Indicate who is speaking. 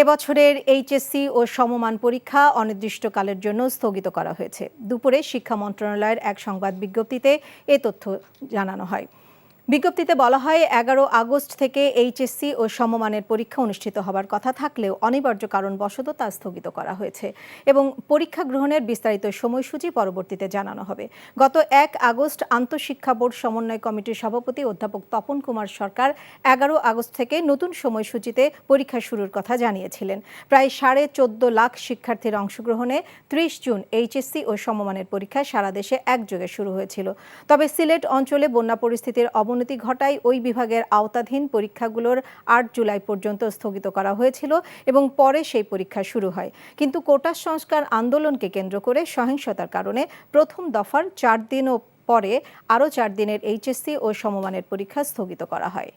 Speaker 1: এবছরের এইচএসসি ও সমমান পরীক্ষা অনির্দিষ্টকালের জন্য স্থগিত করা হয়েছে। দুপুরে শিক্ষা মন্ত্রণালয়ের এক সংবাদ বিজ্ঞপ্তিতে এ তথ্য জানানো হয়। বিজ্ঞপ্তিতে বলা হয়, 11 আগস্ট থেকে এইচএসসি ও সমমানের পরীক্ষা অনুষ্ঠিত হবার কথা থাকলেও অনিবার্য কারণবশত তা স্থগিত করা হয়েছে এবং পরীক্ষা গ্রহণের বিস্তারিত সময়সূচি পরবর্তীতে জানানো হবে। গত 1 আগস্ট আন্তঃশিক্ষা বোর্ড সমন্বয় কমিটির সভাপতি অধ্যাপক তপন কুমার সরকার 11 আগস্ট থেকে নতুন সময়সূচিতে পরীক্ষা শুরুর কথা জানিয়েছিলেন। প্রায় 14.5 লাখ শিক্ষার্থীর অংশগ্রহণে 30 জুন এইচএসসি ও সমমানের পরীক্ষা সারা দেশে একযোগে শুরু হয়েছিল। তবে সিলেট অঞ্চলে বন্যা পরিস্থিতির অবনতি ঘটায় ওই বিভাগের আওতাধীন পরীক্ষাগুলোর 8 জুলাই পর্যন্ত স্থগিত করা হয়েছিল এবং পরে সেই পরীক্ষা শুরু হয়। কিন্তু কোটা সংস্কার আন্দোলনকে কেন্দ্র করে সহিংসতার কারণে প্রথম দফার 4 দিন ও পরে আরও 4 দিনের এইচএসসি ও সমমানের পরীক্ষা স্থগিত করা হয়।